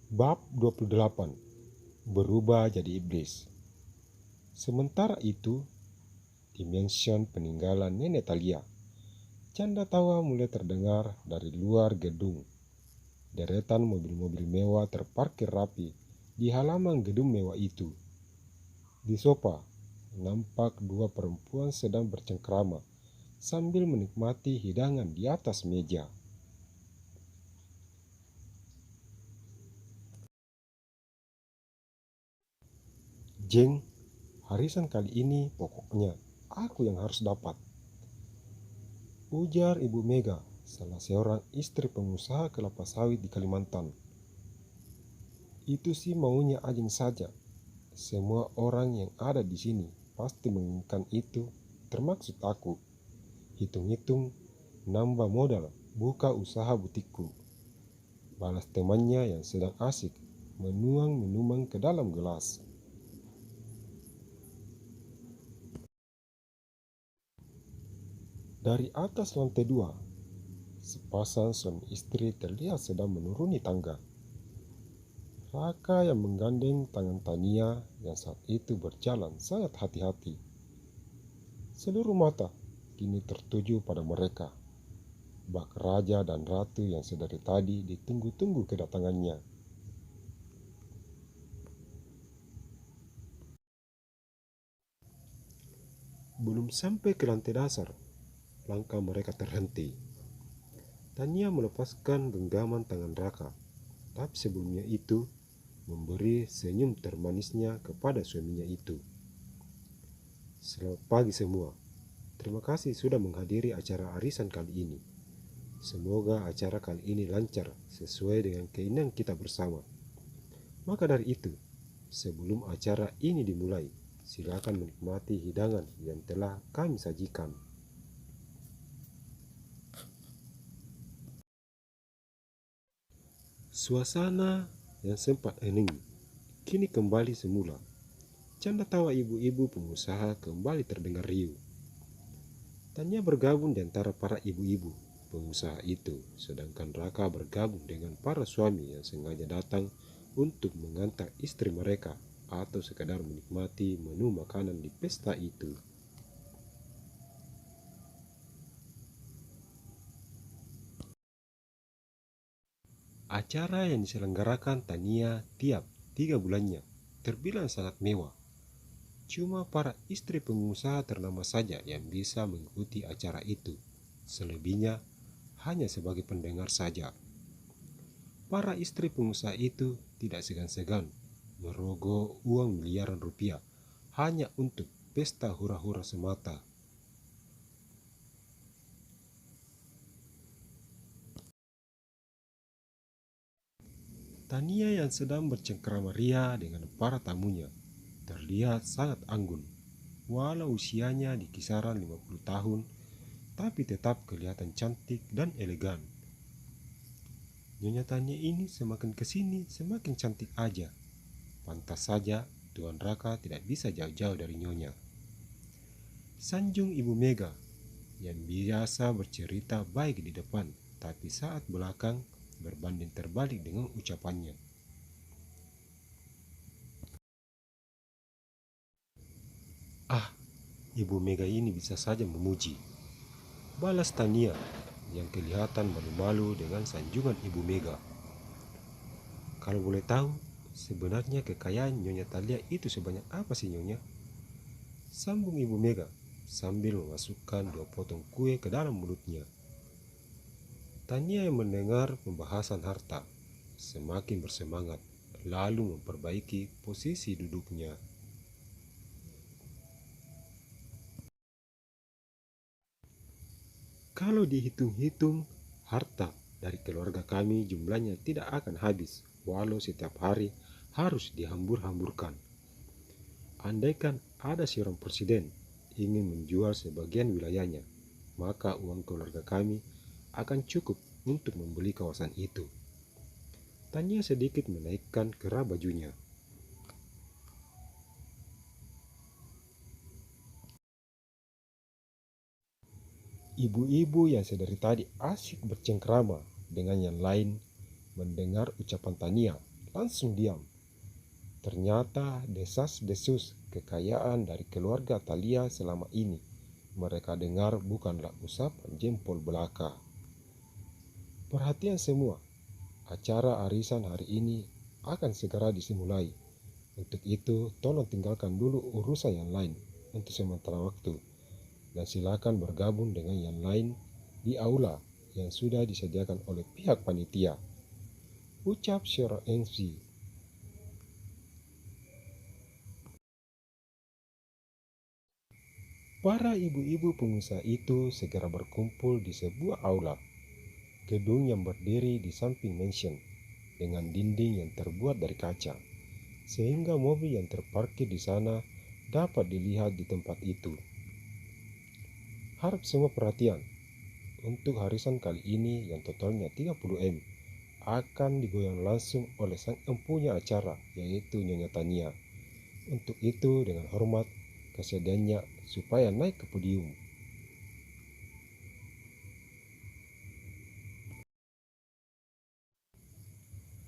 Bab 28. Berubah jadi iblis. Sementara itu, di mansion peninggalan Nenek Talia, canda tawa mulai terdengar dari luar gedung. Deretan mobil-mobil mewah terparkir rapi di halaman gedung mewah itu. Di sofa, nampak dua perempuan sedang bercengkrama sambil menikmati hidangan di atas meja. Jeng, harisan kali ini pokoknya aku yang harus dapat, ujar Ibu Mega, salah seorang istri pengusaha kelapa sawit di Kalimantan. Itu sih maunya Ajeng saja. Semua orang yang ada di sini pasti menginginkan itu, termaksud aku. Hitung-hitung, nambah modal, buka usaha butikku. Balas temannya yang sedang asik menuang minuman ke dalam gelas. Dari atas lantai 2, sepasang suami istri terlihat sedang menuruni tangga. Raka yang menggandeng tangan Tania yang saat itu berjalan sangat hati-hati. Seluruh mata kini tertuju pada mereka, bak raja dan ratu yang sedari tadi ditunggu-tunggu kedatangannya. Belum sampai ke lantai dasar, langkah mereka terhenti. Tania melepaskan genggaman tangan Raka, tapi sebelumnya itu memberi senyum termanisnya kepada suaminya itu. Selamat pagi semua. Terima kasih sudah menghadiri acara arisan kali ini. Semoga acara kali ini lancar sesuai dengan keinginan kita bersama. Maka dari itu, sebelum acara ini dimulai, silakan menikmati hidangan yang telah kami sajikan. Suasana yang sempat hening kini kembali semula. Canda tawa ibu-ibu pengusaha kembali terdengar riuh. Tania bergabung di antara para ibu-ibu pengusaha itu, sedangkan Raka bergabung dengan para suami yang sengaja datang untuk mengantar istri mereka atau sekadar menikmati menu makanan di pesta itu. Acara yang diselenggarakan Tania tiap 3 bulannya terbilang sangat mewah. Cuma para istri pengusaha ternama saja yang bisa mengikuti acara itu. Selebihnya hanya sebagai pendengar saja. Para istri pengusaha itu tidak segan-segan merogoh uang miliaran rupiah hanya untuk pesta hura-hura semata. Tania yang sedang bercengkrama ria dengan para tamunya terlihat sangat anggun. Walau usianya di kisaran 50 tahun, tapi tetap kelihatan cantik dan elegan. Nyonya Tania ini semakin kesini semakin cantik aja. Pantas saja Tuan Raka tidak bisa jauh-jauh dari Nyonya. Sanjung Ibu Mega yang biasa bercerita baik di depan, tapi saat belakang berbanding terbalik dengan ucapannya. Ah, Ibu Mega ini bisa saja memuji, balas Tania yang kelihatan malu-malu dengan sanjungan Ibu Mega. Kalau boleh tahu, sebenarnya kekayaan Nyonya Talia itu sebanyak apa sih Nyonya? Sambung Ibu Mega sambil memasukkan 2 potong kue ke dalam mulutnya. Tania yang mendengar pembahasan harta semakin bersemangat, lalu memperbaiki posisi duduknya. Kalau dihitung-hitung, harta dari keluarga kami jumlahnya tidak akan habis, walau setiap hari harus dihambur-hamburkan. Andaikan ada seorang presiden ingin menjual sebagian wilayahnya, maka uang keluarga kami akan cukup untuk membeli kawasan itu. Tania sedikit menaikkan kerah bajunya. Ibu-ibu yang sedari tadi asyik bercengkrama dengan yang lain mendengar ucapan Tania, langsung diam. Ternyata desas-desus kekayaan dari keluarga Thalia selama ini mereka dengar bukanlah usapan jempol belaka. Perhatian semua, acara arisan hari ini akan segera dimulai. Untuk itu, tolong tinggalkan dulu urusan yang lain untuk sementara waktu. Dan silakan bergabung dengan yang lain di aula yang sudah disediakan oleh pihak panitia. Ucap seorang MC. Para ibu-ibu pengusaha itu segera berkumpul di sebuah aula, gedung yang berdiri di samping mansion, dengan dinding yang terbuat dari kaca, sehingga mobil yang terparkir di sana dapat dilihat di tempat itu. Harap semua perhatian, untuk harisan kali ini yang totalnya 30 M, akan digoyang langsung oleh sang empunya acara, yaitu Nyonya Tania. Untuk itu, dengan hormat, kesediaannya supaya naik ke podium.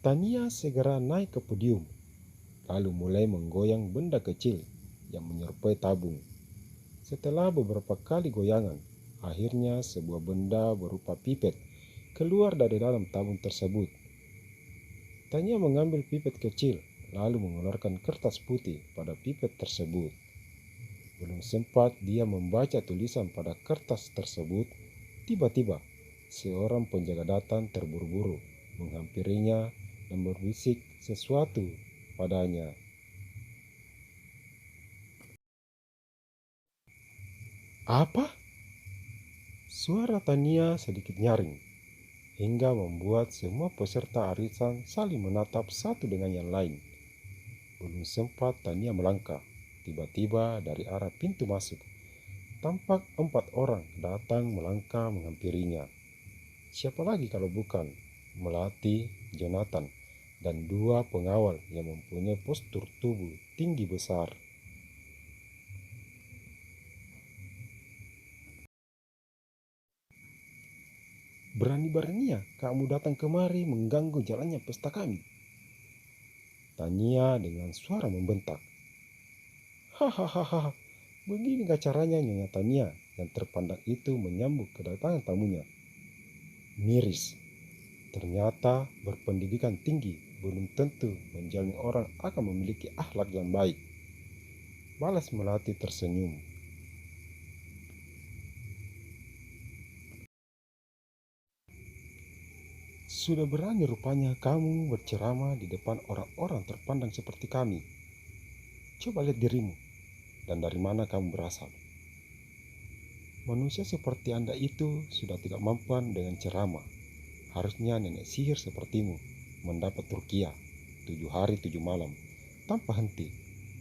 Tania segera naik ke podium, lalu mulai menggoyang benda kecil yang menyerupai tabung. Setelah beberapa kali goyangan, akhirnya sebuah benda berupa pipet keluar dari dalam tabung tersebut. Tania mengambil pipet kecil, lalu mengeluarkan kertas putih pada pipet tersebut. Belum sempat dia membaca tulisan pada kertas tersebut, tiba-tiba seorang penjaga datang terburu-buru menghampirinya dan berbisik sesuatu padanya. Apa? Suara Tania sedikit nyaring, hingga membuat semua peserta arisan saling menatap satu dengan yang lain. Belum sempat Tania melangkah, tiba-tiba dari arah pintu masuk, tampak 4 orang datang melangkah menghampirinya. Siapa lagi kalau bukan Melati, Jonathan, dan 2 pengawal yang mempunyai postur tubuh tinggi besar. Berani-beraninya kamu datang kemari mengganggu jalannya pesta kami? Tania dengan suara membentak. Hahaha, begini gak caranya Nyonya Tania yang terpandang itu menyambut kedatangan tamunya. Miris, ternyata berpendidikan tinggi belum tentu menjamin orang akan memiliki akhlak yang baik. Balas Melati tersenyum. Sudah berani rupanya kamu berceramah di depan orang-orang terpandang seperti kami. Coba lihat dirimu, dan dari mana kamu berasal. Manusia seperti Anda itu sudah tidak mampan dengan ceramah. Harusnya nenek sihir sepertimu mendapat Turkiya 7 hari 7 malam tanpa henti,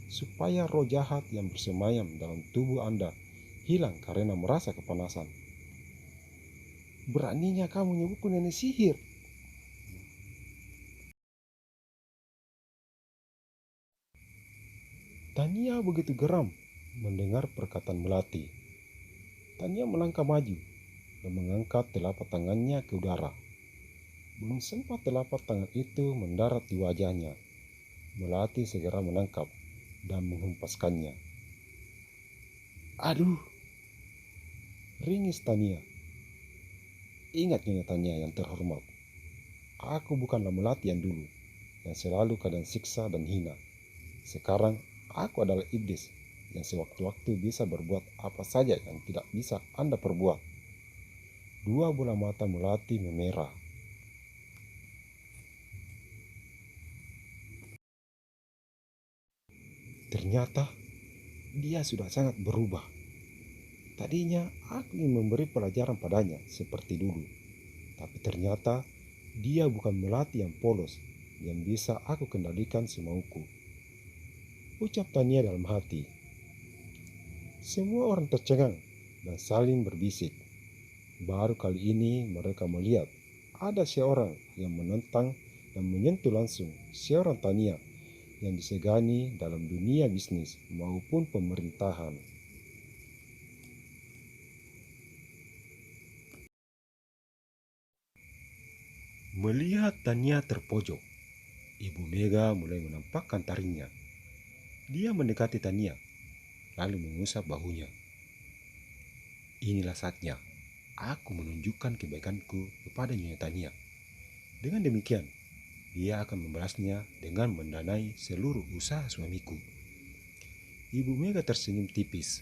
supaya roh jahat yang bersemayam dalam tubuh Anda hilang karena merasa kepanasan. Beraninya kamu menyebutku nenek sihir. Tania begitu geram mendengar perkataan Melati. Tania melangkah maju dan mengangkat telapak tangannya ke udara. Belum sempat telapak tangan itu mendarat di wajahnya, Melati segera menangkap dan menghempaskannya. Aduh, ringis Tania. Ingat Nyonya Tania yang terhormat, aku bukanlah Melati yang dulu, yang selalu keadaan siksa dan hina. Sekarang aku adalah iblis yang sewaktu-waktu bisa berbuat apa saja yang tidak bisa Anda perbuat. 2 bola mata Melati memerah. Ternyata dia sudah sangat berubah. Tadinya aku ingin memberi pelajaran padanya seperti dulu, tapi ternyata dia bukan Melati yang polos yang bisa aku kendalikan semauku. Ucap Tania dalam hati. Semua orang tercengang dan saling berbisik. Baru kali ini mereka melihat ada seorang yang menentang dan menyentuh langsung seorang Tania yang disegani dalam dunia bisnis maupun pemerintahan. Melihat Tania terpojok, Ibu Mega mulai menampakkan taringnya. Dia mendekati Tania, lalu mengusap bahunya. Inilah saatnya aku menunjukkan kebaikanku kepada Nyonya Tania. Dengan demikian, dia akan membalasnya dengan mendanai seluruh usaha suamiku. Ibu Mega tersenyum tipis.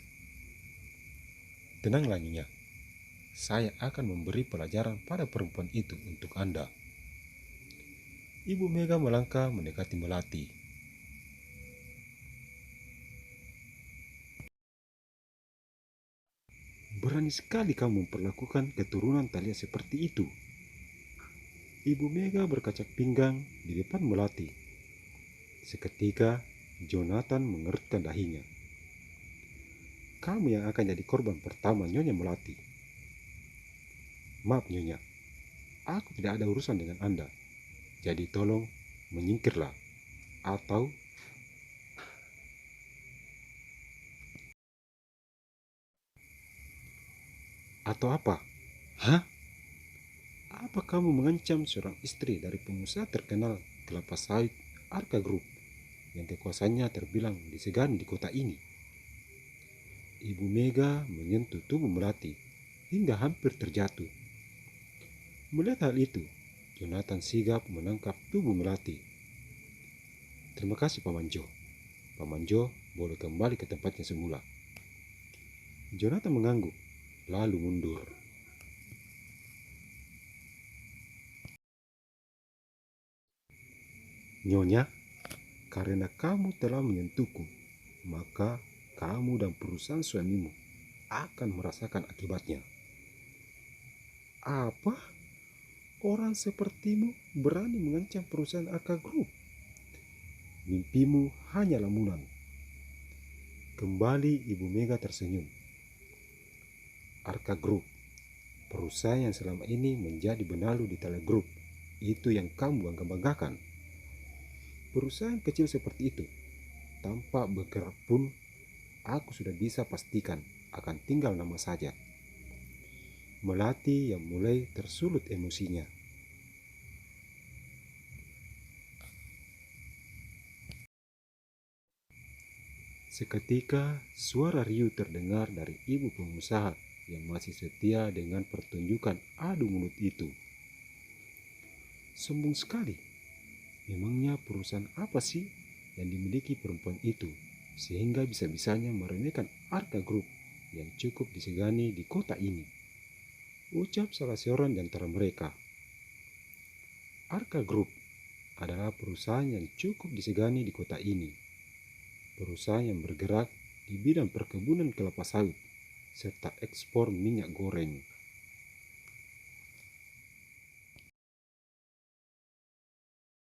Tenanglah Nyonya, saya akan memberi pelajaran pada perempuan itu untuk Anda. Ibu Mega melangkah mendekati Melati. Berani sekali kamu memperlakukan keturunan Talia seperti itu. Ibu Mega berkacak pinggang di depan Melati. Seketika, Jonathan mengerutkan dahinya. Kamu yang akan jadi korban pertama Nyonya Melati. Maaf Nyonya, aku tidak ada urusan dengan Anda. Jadi tolong menyingkirlah. Atau apa? Hah? Apa kamu mengancam seorang istri dari pengusaha terkenal kelapa sawit Arka Group yang kekuasaannya terbilang disegani di kota ini? Ibu Mega menyentuh tubuh Melati hingga hampir terjatuh. Melihat hal itu, Jonathan sigap menangkap tubuh Melati. Terima kasih Paman Jo. Paman Jo boleh kembali ke tempatnya semula. Jonathan mengangguk, lalu mundur. Nyonya, karena kamu telah menyentuhku, maka kamu dan perusahaan suamimu akan merasakan akibatnya. Apa? Orang sepertimu berani mengancam perusahaan Arka Group? Mimpimu hanya lamunan. Kembali Ibu Mega tersenyum. Arka Group, perusahaan yang selama ini menjadi benalu di Tale Group, itu yang kamu bangga-banggakan. Perusahaan kecil seperti itu, tanpa bergerak pun, aku sudah bisa pastikan akan tinggal nama saja. Melati yang mulai tersulut emosinya. Seketika suara riuh terdengar dari ibu pengusaha yang masih setia dengan pertunjukan adu mulut itu. Sombong sekali. Memangnya perusahaan apa sih yang dimiliki perempuan itu sehingga bisa-bisanya meremehkan Arka Group yang cukup disegani di kota ini? Ucap salah seorang di antara mereka. Arka Group adalah perusahaan yang cukup disegani di kota ini. Perusahaan yang bergerak di bidang perkebunan kelapa sawit serta ekspor minyak goreng.